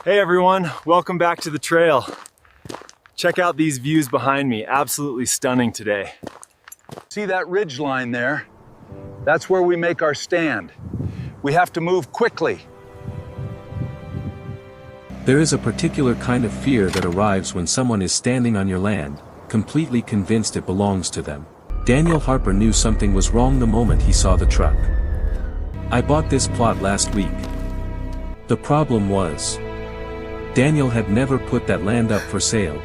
Hey everyone, welcome back to the trail. Check out these views behind me, absolutely stunning today. See that ridge line there? That's where we make our stand. We have to move quickly. There is a particular kind of fear that arrives when someone is standing on your land, completely convinced it belongs to them. Daniel Harper knew something was wrong the moment he saw the truck. I bought this plot last week. The problem was, Daniel had never put that land up for sale.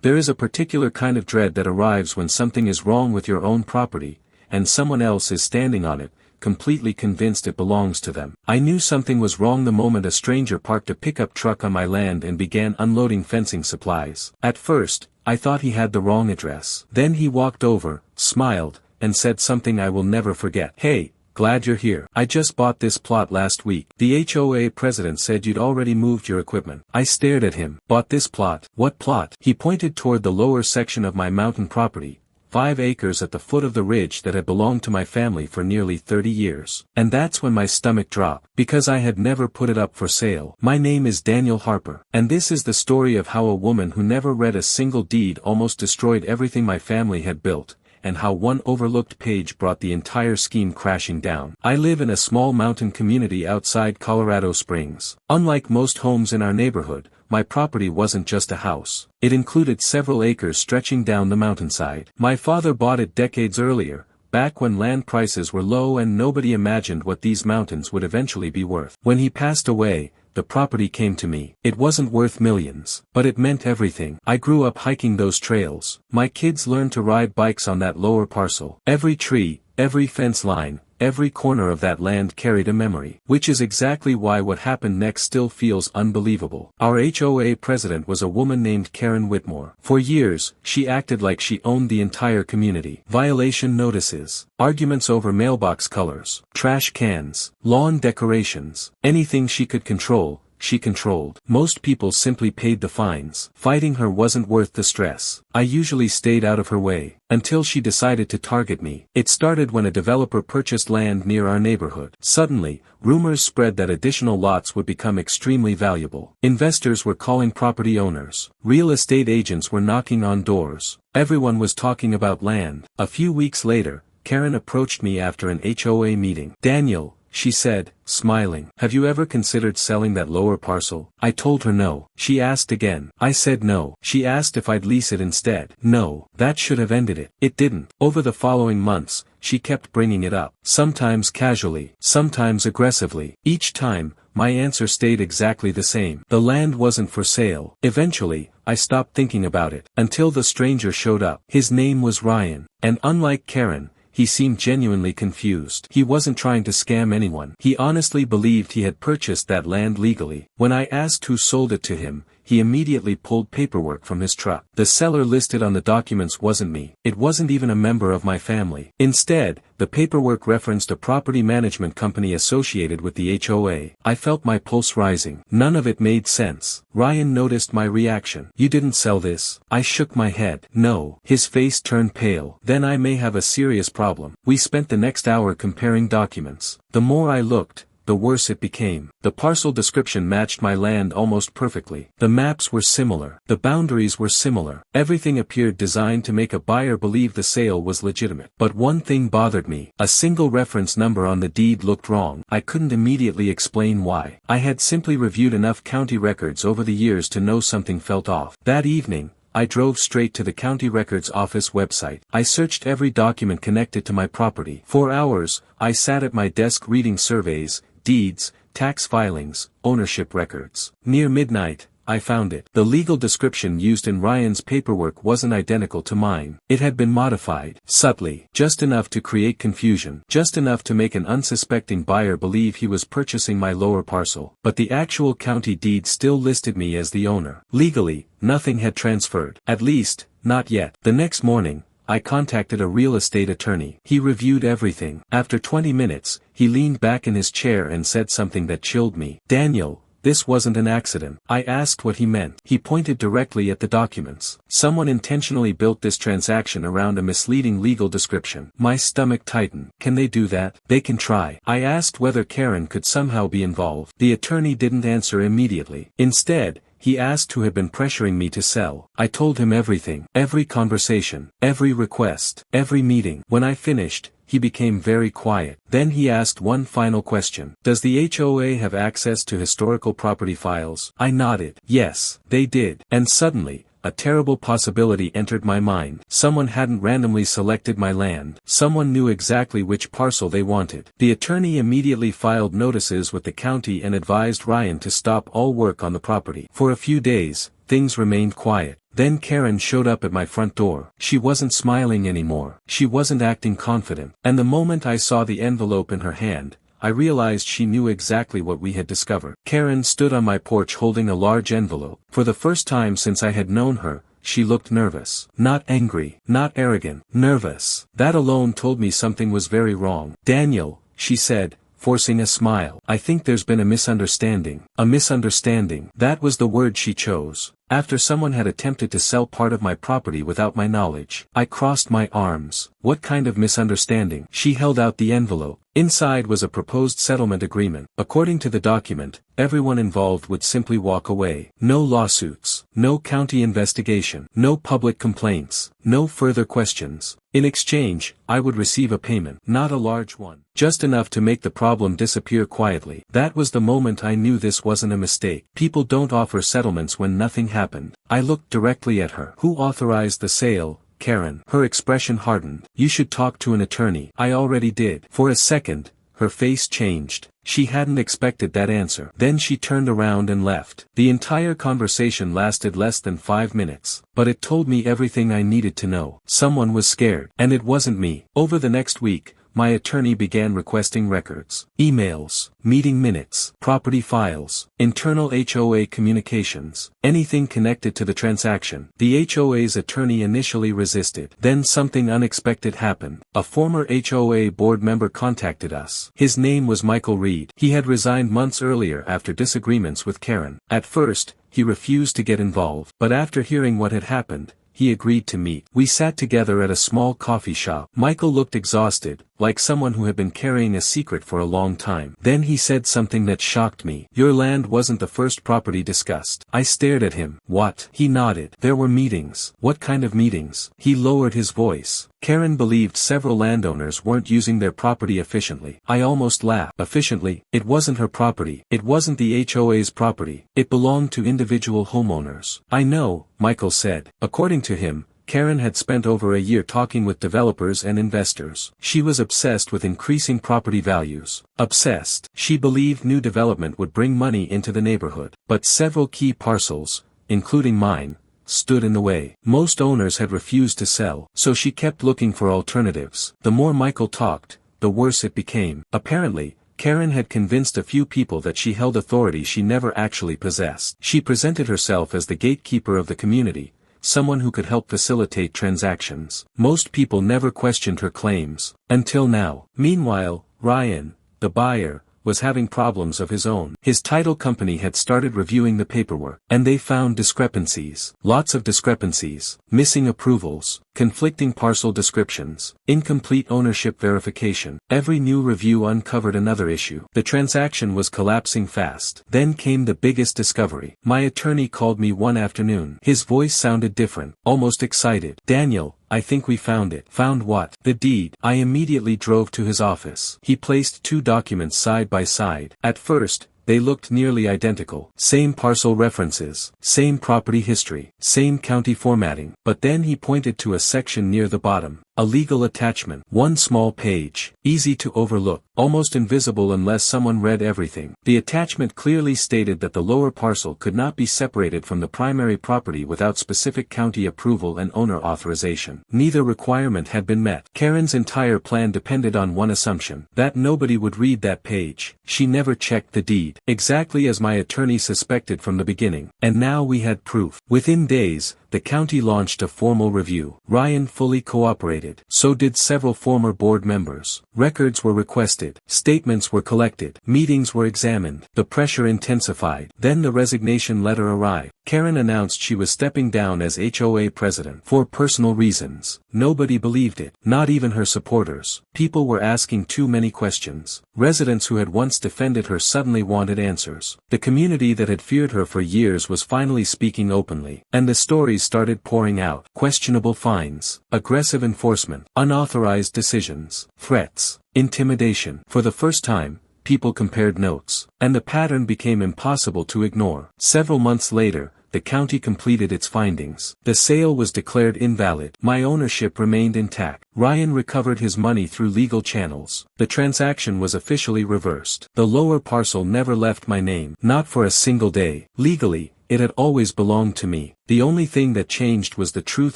There is a particular kind of dread that arrives when something is wrong with your own property, and someone else is standing on it, completely convinced it belongs to them. I knew something was wrong the moment a stranger parked a pickup truck on my land and began unloading fencing supplies. At first, I thought he had the wrong address. Then he walked over, smiled, and said something I will never forget. "Hey, glad you're here. I just bought this plot last week. The HOA president said you'd already moved your equipment." I stared at him. "Bought this plot? What plot?" He pointed toward the lower section of my mountain property, 5 acres at the foot of the ridge that had belonged to my family for nearly 30 years. And that's when my stomach dropped, because I had never put it up for sale. My name is Daniel Harper, and this is the story of how a woman who never read a single deed almost destroyed everything my family had built, and how one overlooked page brought the entire scheme crashing down. I live in a small mountain community outside Colorado Springs. Unlike most homes in our neighborhood, my property wasn't just a house. It included several acres stretching down the mountainside. My father bought it decades earlier, back when land prices were low and nobody imagined what these mountains would eventually be worth. When he passed away, the property came to me. It wasn't worth millions, but it meant everything. I grew up hiking those trails. My kids learned to ride bikes on that lower parcel. Every tree, every fence line, every corner of that land carried a memory. Which is exactly why what happened next still feels unbelievable. Our HOA president was a woman named Karen Whitmore. For years, she acted like she owned the entire community. Violation notices, arguments over mailbox colors, trash cans, lawn decorations, anything she could control, she controlled. Most people simply paid the fines. Fighting her wasn't worth the stress. I usually stayed out of her way, until she decided to target me. It started when a developer purchased land near our neighborhood. Suddenly, rumors spread that additional lots would become extremely valuable. Investors were calling property owners. Real estate agents were knocking on doors. Everyone was talking about land. A few weeks later, Karen approached me after an HOA meeting. "Daniel," she said, smiling, "have you ever considered selling that lower parcel?" I told her no. She asked again. I said no. She asked if I'd lease it instead. No. That should have ended it. It didn't. Over the following months, she kept bringing it up. Sometimes casually, sometimes aggressively. Each time, my answer stayed exactly the same. The land wasn't for sale. Eventually, I stopped thinking about it, until the stranger showed up. His name was Ryan, and unlike Karen, he seemed genuinely confused. He wasn't trying to scam anyone. He honestly believed he had purchased that land legally. When I asked who sold it to him, he immediately pulled paperwork from his truck. The seller listed on the documents wasn't me. It wasn't even a member of my family. Instead, the paperwork referenced a property management company associated with the HOA. I felt my pulse rising. None of it made sense. Ryan noticed my reaction. "You didn't sell this?" I shook my head. "No." His face turned pale. "Then I may have a serious problem." We spent the next hour comparing documents. The more I looked, the worse it became. The parcel description matched my land almost perfectly. The maps were similar. The boundaries were similar. Everything appeared designed to make a buyer believe the sale was legitimate. But one thing bothered me. A single reference number on the deed looked wrong. I couldn't immediately explain why. I had simply reviewed enough county records over the years to know something felt off. That evening, I drove straight to the county records office website. I searched every document connected to my property. For hours, I sat at my desk reading surveys, deeds, tax filings, ownership records. Near midnight, I found it. The legal description used in Ryan's paperwork wasn't identical to mine. It had been modified, subtly, just enough to create confusion, just enough to make an unsuspecting buyer believe he was purchasing my lower parcel. But the actual county deed still listed me as the owner. Legally, nothing had transferred. At least, not yet. The next morning, I contacted a real estate attorney. He reviewed everything. After 20 minutes, he leaned back in his chair and said something that chilled me. "Daniel, this wasn't an accident. I asked what he meant. He pointed directly at the documents. Someone intentionally built this transaction around a misleading legal description. My stomach tightened. Can they do that? They can try. I asked whether Karen could somehow be involved. The attorney didn't answer immediately. Instead, he asked who had been pressuring me to sell. I told him everything. Every conversation. Every request. Every meeting. When I finished, he became very quiet. Then he asked one final question. Does the HOA have access to historical property files? I nodded. Yes, they did. And suddenly, a terrible possibility entered my mind. Someone hadn't randomly selected my land. Someone knew exactly which parcel they wanted. The attorney immediately filed notices with the county and advised Ryan to stop all work on the property. For a few days, things remained quiet. Then Karen showed up at my front door. She wasn't smiling anymore. She wasn't acting confident. And the moment I saw the envelope in her hand, I realized she knew exactly what we had discovered. Karen stood on my porch holding a large envelope. For the first time since I had known her, she looked nervous. Not angry, not arrogant, nervous. That alone told me something was very wrong. Daniel, she said, forcing a smile. I think there's been a misunderstanding. A misunderstanding. That was the word she chose. After someone had attempted to sell part of my property without my knowledge. I crossed my arms. What kind of misunderstanding? She held out the envelope. Inside was a proposed settlement agreement. According to the document, everyone involved would simply walk away. No lawsuits. No county investigation. No public complaints. No further questions. In exchange, I would receive a payment. Not a large one. Just enough to make the problem disappear quietly. That was the moment I knew this wasn't a mistake. People don't offer settlements when nothing happened. I looked directly at her. Who authorized the sale? Karen. Her expression hardened. You should talk to an attorney. I already did. For a second, her face changed. She hadn't expected that answer. Then she turned around and left. The entire conversation lasted less than 5 minutes. But it told me everything I needed to know. Someone was scared. And it wasn't me. Over the next week, my attorney began requesting records, emails, meeting minutes, property files, internal HOA communications, anything connected to the transaction. The HOA's attorney initially resisted. Then something unexpected happened. A former HOA board member contacted us. His name was Michael Reed. He had resigned months earlier after disagreements with Karen. At first, he refused to get involved. But after hearing what had happened, he agreed to meet. We sat together at a small coffee shop. Michael looked exhausted, like someone who had been carrying a secret for a long time. Then he said something that shocked me. Your land wasn't the first property discussed. I stared at him. What? He nodded. There were meetings. What kind of meetings? He lowered his voice. Karen believed several landowners weren't using their property efficiently. I almost laughed. Efficiently? It wasn't her property. It wasn't the HOA's property. It belonged to individual homeowners. I know, Michael said. According to him, Karen had spent over a year talking with developers and investors. She was obsessed with increasing property values. Obsessed. She believed new development would bring money into the neighborhood. But several key parcels, including mine, stood in the way. Most owners had refused to sell, so she kept looking for alternatives. The more Michael talked, the worse it became. Apparently, Karen had convinced a few people that she held authority she never actually possessed. She presented herself as the gatekeeper of the community, someone who could help facilitate transactions. Most people never questioned her claims, until now. Meanwhile, Ryan, the buyer, was having problems of his own. His title company had started reviewing the paperwork, and they found discrepancies. Lots of discrepancies. Missing approvals, conflicting parcel descriptions, incomplete ownership verification. Every new review uncovered another issue. The transaction was collapsing fast. Then came the biggest discovery. My attorney called me one afternoon. His voice sounded different, almost excited. Daniel, I think we found it. Found what? The deed. I immediately drove to his office. He placed 2 documents side by side. At first, they looked nearly identical. Same parcel references, same property history, same county formatting. But then he pointed to a section near the bottom. A legal attachment. One small page. Easy to overlook. Almost invisible unless someone read everything. The attachment clearly stated that the lower parcel could not be separated from the primary property without specific county approval and owner authorization. Neither requirement had been met. Karen's entire plan depended on one assumption: that nobody would read that page. She never checked the deed. Exactly as my attorney suspected from the beginning. And now we had proof. Within days, the county launched a formal review. Ryan fully cooperated. indicted. So did several former board members. Records were requested. Statements were collected. Meetings were examined. The pressure intensified. Then the resignation letter arrived. Karen announced she was stepping down as HOA president for personal reasons. Nobody believed it, not even her supporters. People were asking too many questions. Residents who had once defended her suddenly wanted answers. The community that had feared her for years was finally speaking openly, and the stories started pouring out. Questionable fines, aggressive enforcement, unauthorized decisions, threats, intimidation. For the first time, people compared notes, and the pattern became impossible to ignore. Several months later, the county completed its findings. The sale was declared invalid. My ownership remained intact. Ryan recovered his money through legal channels. The transaction was officially reversed. The lower parcel never left my name, not for a single day. Legally, it had always belonged to me. The only thing that changed was the truth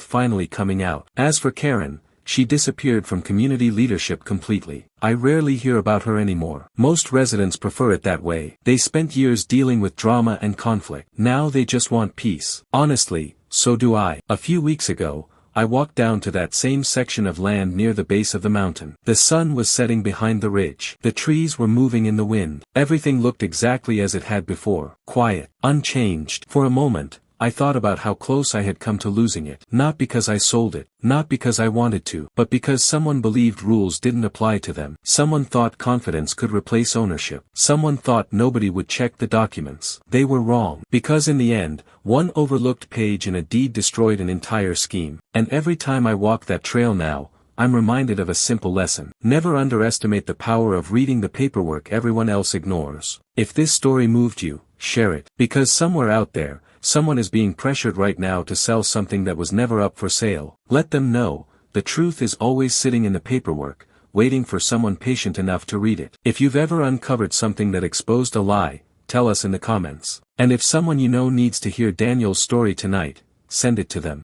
finally coming out. As for Karen, she disappeared from community leadership completely. I rarely hear about her anymore. Most residents prefer it that way. They spent years dealing with drama and conflict. Now they just want peace. Honestly, so do I. A few weeks ago, I walked down to that same section of land near the base of the mountain. The sun was setting behind the ridge. The trees were moving in the wind. Everything looked exactly as it had before. Quiet, unchanged. For a moment, I thought about how close I had come to losing it. Not because I sold it, not because I wanted to, but because someone believed rules didn't apply to them. Someone thought confidence could replace ownership. Someone thought nobody would check the documents. They were wrong. Because in the end, one overlooked page in a deed destroyed an entire scheme. And every time I walk that trail now, I'm reminded of a simple lesson. Never underestimate the power of reading the paperwork everyone else ignores. If this story moved you, share it. Because somewhere out there, someone is being pressured right now to sell something that was never up for sale. Let them know, the truth is always sitting in the paperwork, waiting for someone patient enough to read it. If you've ever uncovered something that exposed a lie, tell us in the comments. And if someone you know needs to hear Daniel's story tonight, send it to them.